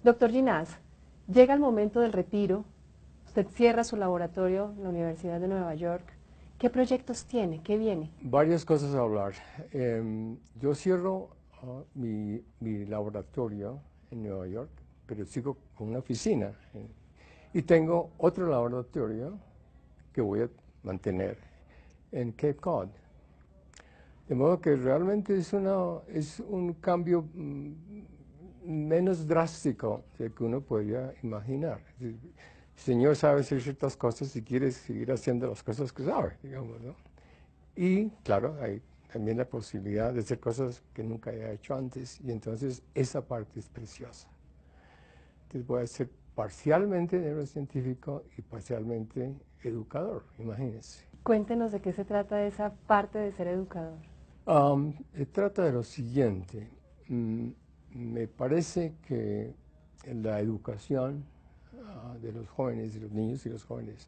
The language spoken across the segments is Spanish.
Doctor Ginás, llega el momento del retiro, usted cierra su laboratorio en la Universidad de Nueva York. ¿Qué proyectos tiene? ¿Qué viene? Varias cosas a hablar. Yo cierro mi laboratorio en Nueva York, pero sigo con una oficina. Y tengo otro laboratorio que voy a mantener en Cape Cod. De modo que realmente es un cambio menos drástico del que uno podría imaginar. El Señor sabe hacer ciertas cosas y quiere seguir haciendo las cosas que sabe, digamos, ¿no? Y claro, hay también la posibilidad de hacer cosas que nunca haya hecho antes, y entonces esa parte es preciosa. Entonces voy a ser parcialmente neurocientífico y parcialmente educador, imagínense. Cuéntenos de qué se trata esa parte de ser educador. Se trata de lo siguiente. Me parece que la educación de los jóvenes, de los niños y los jóvenes,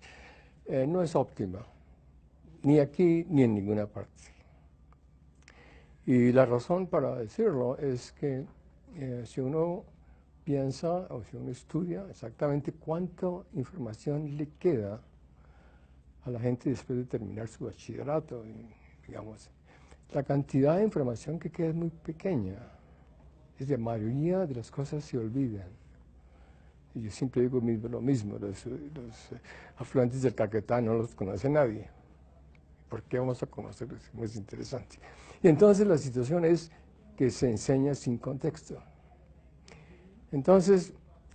no es óptima, ni aquí ni en ninguna parte. Y la razón para decirlo es que si uno piensa o si uno estudia exactamente cuánta información le queda a la gente después de terminar su bachillerato, digamos, la cantidad de información que queda es muy pequeña. Es la mayoría de las cosas se olvidan. Y yo siempre digo lo mismo, los afluentes del Caquetá no los conoce nadie. ¿Por qué vamos a conocerlos? Es muy interesante. Y entonces la situación es que se enseña sin contexto. Entonces,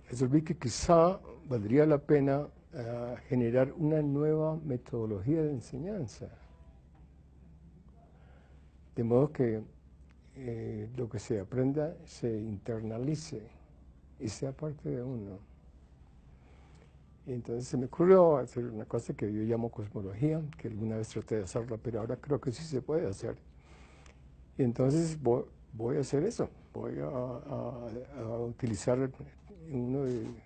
resolví que quizá valdría la pena generar una nueva metodología de enseñanza. De modo que lo que se aprenda se internalice y sea parte de uno. Y entonces se me ocurrió hacer una cosa que yo llamo cosmología, que alguna vez traté de hacerla, pero ahora creo que sí se puede hacer. Y entonces voy a hacer eso, voy a utilizar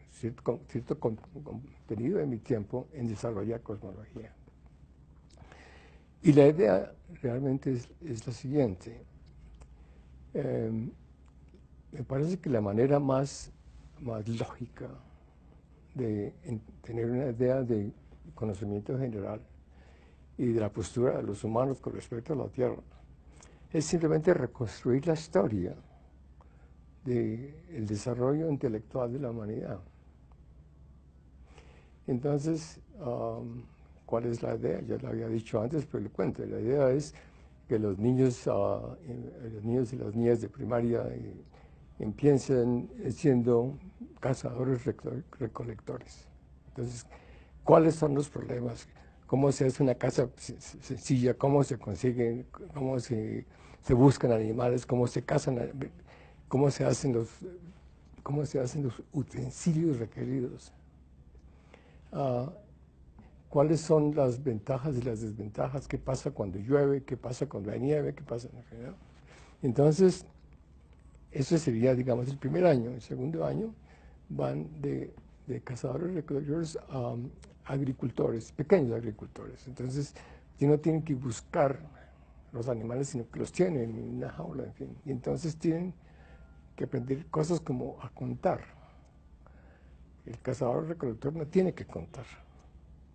cierto contenido de mi tiempo en desarrollar cosmología. Y la idea realmente es la siguiente. Me parece que la manera más lógica de tener una idea de conocimiento general y de la postura de los humanos con respecto a la Tierra es simplemente reconstruir la historia del desarrollo intelectual de la humanidad. Entonces, ¿cuál es la idea? Ya lo había dicho antes, pero le cuento. La idea es que los niños y las niñas de primaria empiecen siendo cazadores recolectores. Entonces, ¿cuáles son los problemas? ¿Cómo se hace una caza sencilla? ¿Cómo se consiguen? ¿Cómo se buscan animales? ¿Cómo se cazan? ¿Cómo se hacen los utensilios requeridos? ¿Cuáles son las ventajas y las desventajas? ¿Qué pasa cuando llueve? ¿Qué pasa cuando hay nieve? ¿Qué pasa? ¿No? Entonces, eso sería, digamos, el primer año. El segundo año van de cazadores recolectores a agricultores, pequeños agricultores. Entonces, ya no tienen que buscar los animales, sino que los tienen en una jaula, en fin. Y entonces tienen que aprender cosas como a contar. El cazador recolector no tiene que contar.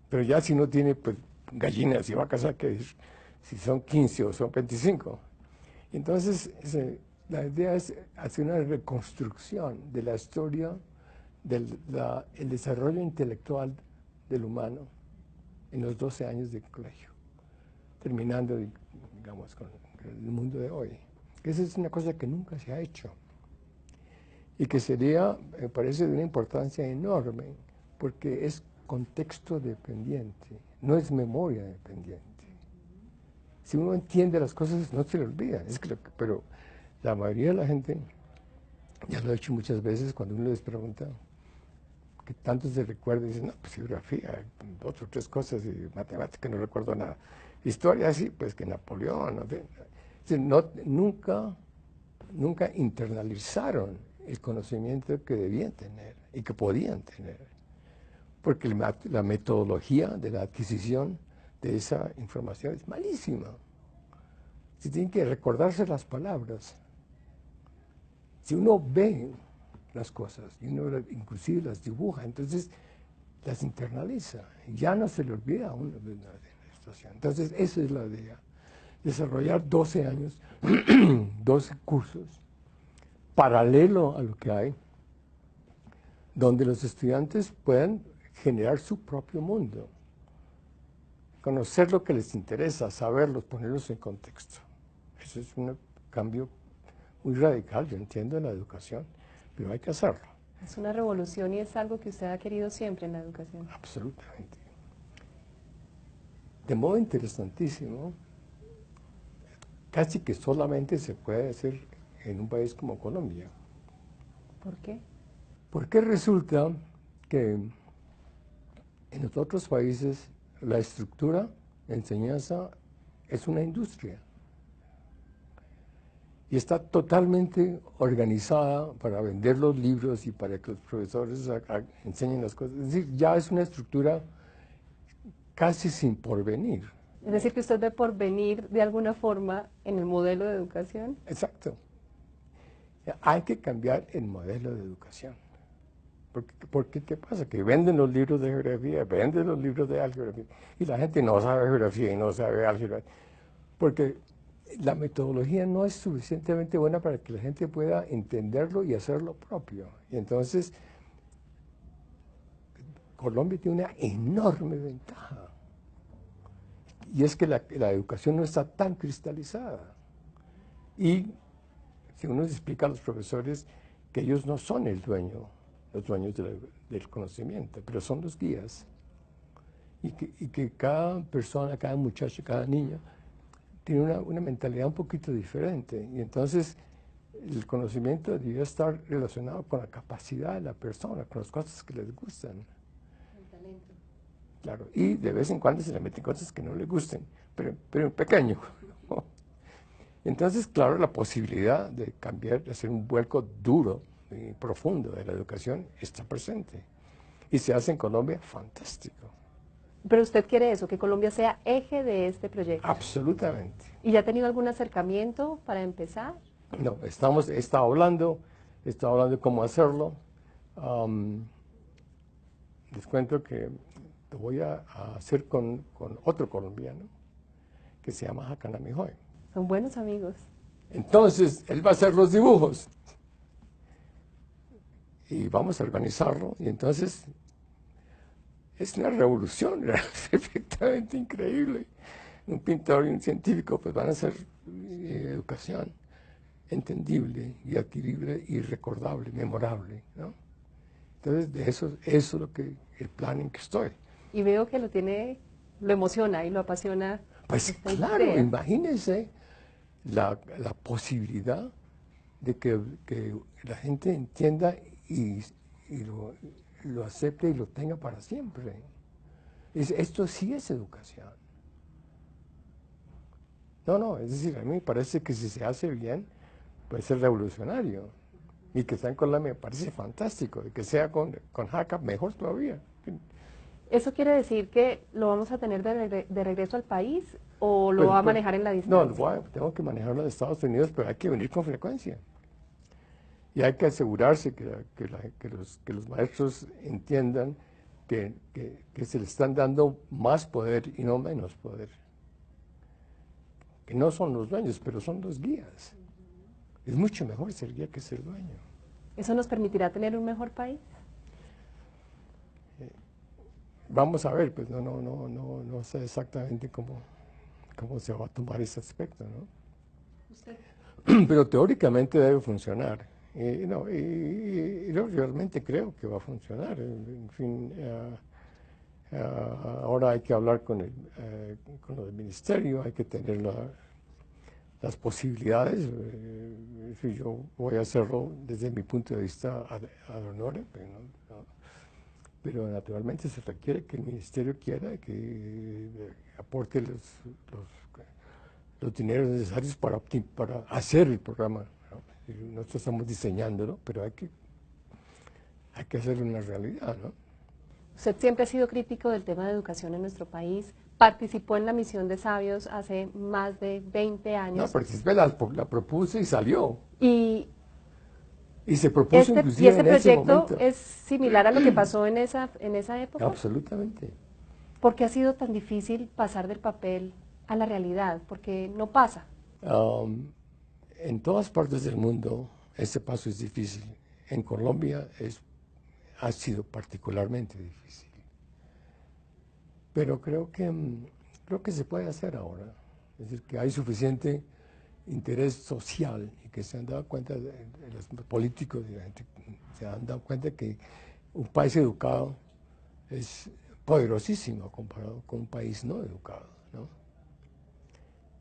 Pero ya si no tiene pues, gallinas y vacas, si son 15 o son 25. Entonces, la idea es hacer una reconstrucción de la historia del desarrollo intelectual del humano en los 12 años de colegio, terminando, digamos, con el mundo de hoy. Esa es una cosa que nunca se ha hecho y que sería, me parece, de una importancia enorme, porque es contexto dependiente, no es memoria dependiente. Si uno entiende las cosas, no se le olvida. Pero la mayoría de la gente, ya lo he hecho muchas veces, cuando uno les pregunta que tanto se recuerda, dicen, no, pues geografía, 2 o 3 cosas, y matemática no recuerdo nada. Historia sí, pues que Napoleón, nunca internalizaron el conocimiento que debían tener y que podían tener. Porque la metodología de la adquisición de esa información es malísima. Si tienen que recordarse las palabras. Si uno ve las cosas, y uno inclusive las dibuja, entonces las internaliza, ya no se le olvida a uno de la situación. Entonces esa es la idea, desarrollar 12 años, 12 cursos, paralelo a lo que hay, donde los estudiantes puedan generar su propio mundo, conocer lo que les interesa, saberlos, ponerlos en contexto. Eso es un cambio muy radical, yo entiendo, en la educación, pero hay que hacerlo. Es una revolución y es algo que usted ha querido siempre en la educación. Absolutamente. De modo interesantísimo, casi que solamente se puede hacer en un país como Colombia. ¿Por qué? Porque resulta que en los otros países la estructura de enseñanza es una industria y está totalmente organizada para vender los libros y para que los profesores enseñen las cosas. Es decir, ya es una estructura casi sin porvenir. Es decir, que usted ve porvenir de alguna forma en el modelo de educación. Exacto. Hay que cambiar el modelo de educación. Porque ¿qué pasa? Que venden los libros de geografía, venden los libros de álgebra, y la gente no sabe geografía y no sabe álgebra, porque la metodología no es suficientemente buena para que la gente pueda entenderlo y hacerlo propio. Y entonces, Colombia tiene una enorme ventaja, y es que la educación no está tan cristalizada. Y si uno les explica a los profesores que ellos no son los dueños del conocimiento, pero son los guías. Y que cada persona, cada muchacho, cada niño tiene una mentalidad un poquito diferente. Y entonces el conocimiento debería estar relacionado con la capacidad de la persona, con las cosas que les gustan. El talento. Claro, y de vez en cuando se le meten cosas que no les gusten, pero en pequeño. Entonces, claro, la posibilidad de cambiar, de hacer un vuelco duro y profundo de la educación está presente. Y se hace en Colombia, fantástico. Pero usted quiere eso, que Colombia sea eje de este proyecto. Absolutamente. ¿Y ya ha tenido algún acercamiento para empezar? No, he estado hablando de cómo hacerlo. Les cuento que lo voy a hacer con otro colombiano que se llama Hakanami Hoy. Son buenos amigos. Entonces, él va a hacer los dibujos y vamos a organizarlo. Y entonces, es una revolución, es perfectamente increíble. Un pintor y un científico pues van a hacer educación entendible y adquirible y recordable, memorable, ¿no? Entonces, eso es lo que el plan en que estoy. Y veo que lo emociona y lo apasiona. Pues esta claro, idea. imagínense la posibilidad de que la gente entienda y lo acepte y lo tenga para siempre. Esto sí es educación. No, es decir, a mí me parece que si se hace bien, puede ser revolucionario. Y que sea en Colombia me parece fantástico. Y que sea con Haka, mejor todavía. ¿Eso quiere decir que lo vamos a tener de regreso al país o lo Pues, va a manejar en la distancia? No, tengo que manejarlo en Estados Unidos, pero hay que venir con frecuencia. Y hay que asegurarse que los maestros entiendan que se les están dando más poder y no menos poder. Que no son los dueños, pero son los guías. Es mucho mejor ser guía que ser dueño. ¿Eso nos permitirá tener un mejor país? Vamos a ver, pues no sé exactamente cómo se va a tomar ese aspecto, ¿no? ¿Usted? Pero teóricamente debe funcionar. Y yo realmente creo que va a funcionar. En fin, ahora hay que hablar con el ministerio, hay que tener las posibilidades. Yo voy a hacerlo desde mi punto de vista ad honorem, pero naturalmente se requiere que el ministerio quiera que aporte los dineros necesarios para hacer el programa, ¿no? Nosotros estamos diseñándolo, pero hay que hacerlo una realidad, ¿no? Usted siempre ha sido crítico del tema de educación en nuestro país. Participó en la misión de sabios hace más de 20 años. No, participé, la propuse y salió. Y Y se propuso ¿Y inclusive este en ese proyecto momento. es similar a lo que pasó en esa época? Absolutamente. ¿Por qué ha sido tan difícil pasar del papel a la realidad? Porque no pasa. Um, en todas partes del mundo ese paso es difícil. En Colombia ha sido particularmente difícil. Pero creo que se puede hacer ahora. Es decir, que hay suficiente interés social y que se han dado cuenta, de los políticos y la gente, se han dado cuenta que un país educado es poderosísimo comparado con un país no educado, ¿no?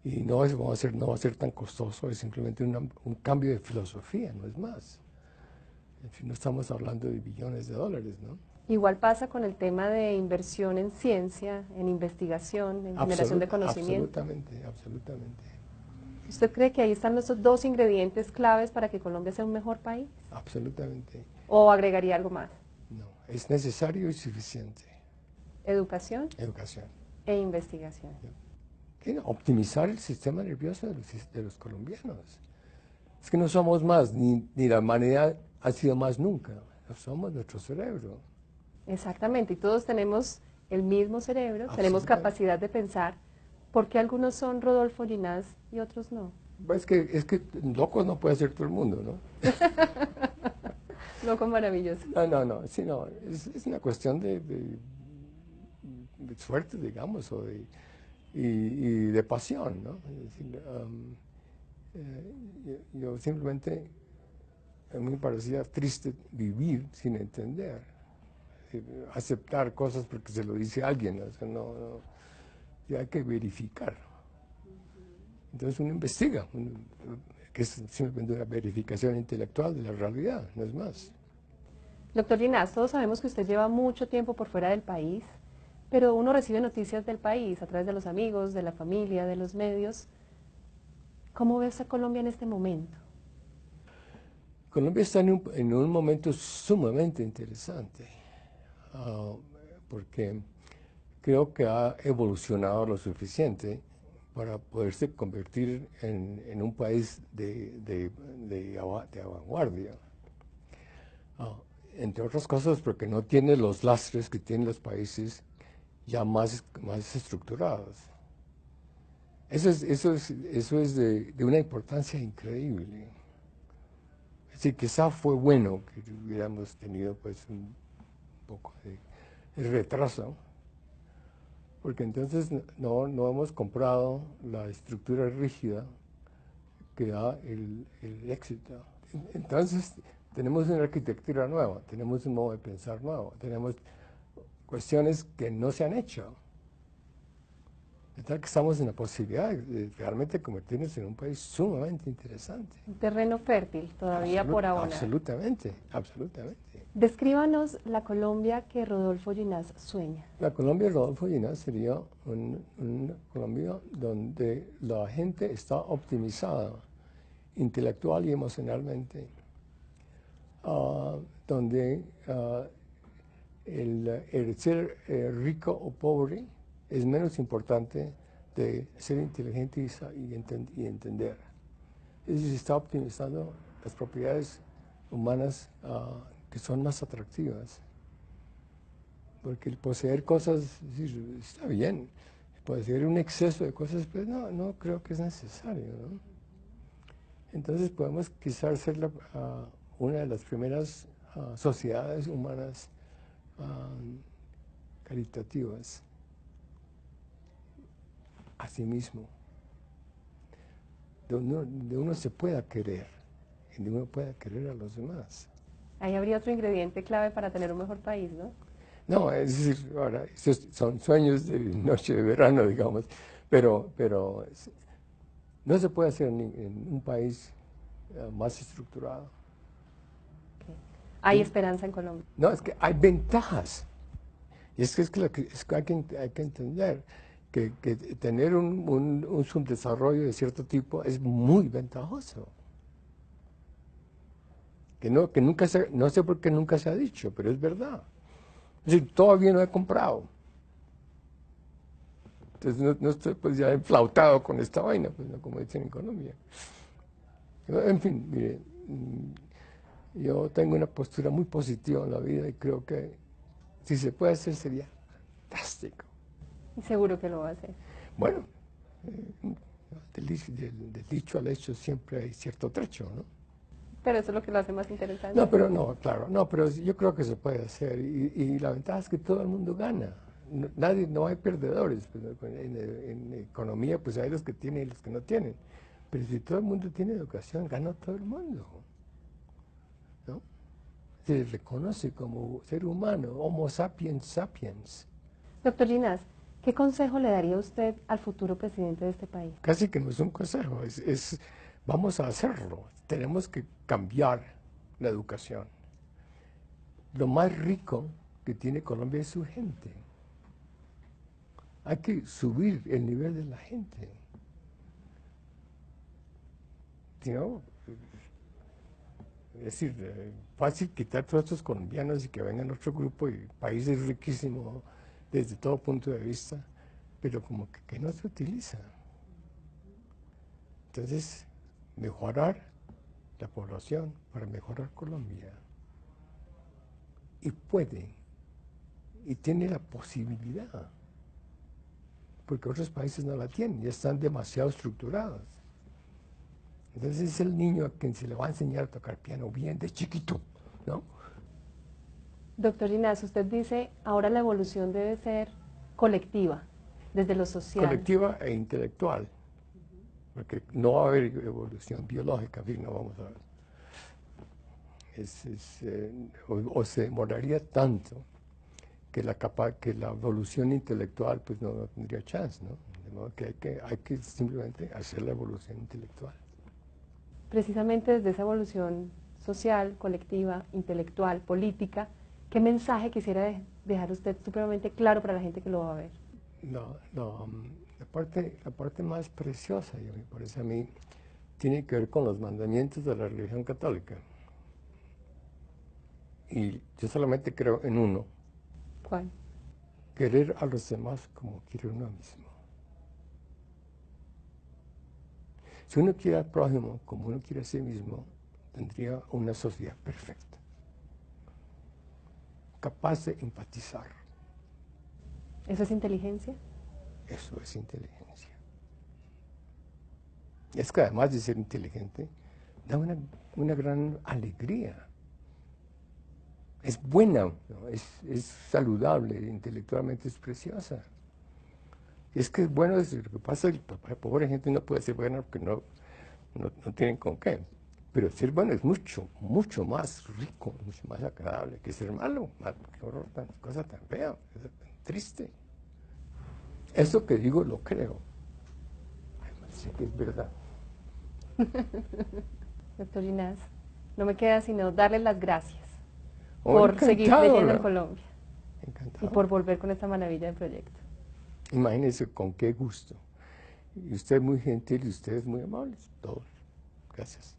Y no va a ser tan costoso, es simplemente un cambio de filosofía, no es más. En fin, no estamos hablando de billones de dólares, ¿no? Igual pasa con el tema de inversión en ciencia, en investigación, en generación de conocimiento. Absolutamente, absolutamente. ¿Usted cree que ahí están esos dos ingredientes claves para que Colombia sea un mejor país? Absolutamente. ¿O agregaría algo más? No, es necesario y suficiente. Educación Educación. e investigación. Optimizar el sistema nervioso de los colombianos. Es que no somos más, ni la humanidad ha sido más nunca. Somos nuestro cerebro. Exactamente, y todos tenemos el mismo cerebro, tenemos Absolutamente. capacidad de pensar. ¿Por qué algunos son Rodolfo Ginás y otros no? Es que locos no puede ser todo el mundo, ¿no? Loco maravilloso. No, sí, no, es una cuestión de suerte, digamos, y de pasión, ¿no? Es decir, yo simplemente, a mí me parecía triste vivir sin entender, aceptar cosas porque se lo dice alguien, o sea, ya hay que verificar. Entonces uno investiga, que es simplemente una verificación intelectual de la realidad, no es más. Doctor Ginás, todos sabemos que usted lleva mucho tiempo por fuera del país, pero uno recibe noticias del país a través de los amigos, de la familia, de los medios. ¿Cómo ves a Colombia en este momento? Colombia está en un momento sumamente interesante, porque creo que ha evolucionado lo suficiente para poderse convertir en un país de vanguardia. Entre otras cosas porque no tiene los lastres que tienen los países ya más estructurados. Eso es de una importancia increíble. Es decir, quizá fue bueno que hubiéramos tenido pues un poco de retraso, porque entonces no hemos comprado la estructura rígida que da el éxito. Entonces tenemos una arquitectura nueva, tenemos un modo de pensar nuevo, tenemos cuestiones que no se han hecho. De tal que estamos en la posibilidad de realmente convertirnos en un país sumamente interesante. Un terreno fértil todavía por abonar. Absolutamente, absolutamente. Descríbanos la Colombia que Rodolfo Ginás sueña. La Colombia de Rodolfo Ginás sería una Colombia donde la gente está optimizada intelectual y emocionalmente, donde el ser rico o pobre es menos importante de ser inteligente y entender. Es decir, se está optimizando las propiedades humanas que son más atractivas. Porque el poseer cosas, es decir, está bien, poseer un exceso de cosas, pues no creo que es necesario, ¿no? Entonces podemos quizás ser una de las primeras sociedades humanas caritativas a sí mismo, donde uno se pueda querer y donde uno pueda querer a los demás. Ahí habría otro ingrediente clave para tener un mejor país, ¿no? No, es decir, ahora, esos son sueños de noche de verano, digamos, pero no se puede hacer en un país más estructurado. Okay. Hay ¿Sí? esperanza en Colombia. No, es que hay ventajas. Y es que hay que entender que tener un subdesarrollo de cierto tipo es muy ventajoso. Que nunca no sé por qué nunca se ha dicho, pero es verdad. Es decir, todavía no he comprado. Entonces no estoy pues ya enflautado con esta vaina, pues, ¿no? Como dicen en Colombia. En fin, mire, Yo tengo una postura muy positiva en la vida y creo que si se puede hacer sería fantástico. Y seguro que lo va a hacer. Bueno, del dicho al hecho siempre hay cierto trecho, ¿no? Pero eso es lo que lo hace más interesante. No, pero no, claro, no, pero yo creo que se puede hacer y la ventaja es que todo el mundo gana. No hay perdedores. Pues, en economía pues hay los que tienen y los que no tienen. Pero si todo el mundo tiene educación, gana todo el mundo, ¿no? Se reconoce como ser humano, Homo sapiens sapiens. Doctor Ginás, ¿qué consejo le daría usted al futuro presidente de este país? Casi que no es un consejo, vamos a hacerlo. Tenemos que cambiar la educación. Lo más rico que tiene Colombia es su gente. Hay que subir el nivel de la gente. ¿No? Es decir, fácil quitar todos estos colombianos y que vengan otro grupo y países riquísimos desde todo punto de vista, pero como que no se utiliza. Entonces, mejorar la población para mejorar Colombia. Y puede, y tiene la posibilidad, porque otros países no la tienen, ya están demasiado estructurados. Entonces es el niño a quien se le va a enseñar a tocar piano bien de chiquito, ¿no? Doctor Ginás, usted dice, ahora la evolución debe ser colectiva, desde lo social. Colectiva e intelectual, porque no va a haber evolución biológica, en fin, no vamos a ver. O se demoraría tanto que la evolución intelectual pues no tendría chance, ¿no? De modo que hay que simplemente hacer la evolución intelectual. Precisamente desde esa evolución social, colectiva, intelectual, política, ¿qué mensaje quisiera dejar usted supremamente claro para la gente que lo va a ver? La parte más preciosa, me parece a mí, tiene que ver con los mandamientos de la religión católica. Y yo solamente creo en uno. ¿Cuál? Querer a los demás como quiere uno mismo. Si uno quiere al prójimo como uno quiere a sí mismo, tendría una sociedad perfecta, capaz de empatizar. ¿Eso es inteligencia? Eso es inteligencia. Es que además de ser inteligente, da una gran alegría. Es buena, ¿no? Es saludable, intelectualmente es preciosa. Es que es bueno, lo que pasa es que la pobre gente no puede ser buena porque no tienen con qué. Pero ser bueno es mucho, mucho más rico, mucho más agradable que ser malo. Qué horror, cosa tan fea, cosa tan triste. Eso que digo lo creo. Ay, sí que es verdad. Doctor Ginás, no me queda sino darle las gracias Oh, por seguir encantado, creyendo en ¿no? Colombia y Encantado. por volver con esta maravilla de proyecto. Imagínense con qué gusto. Y usted es muy gentil y ustedes muy amables, todos. Gracias.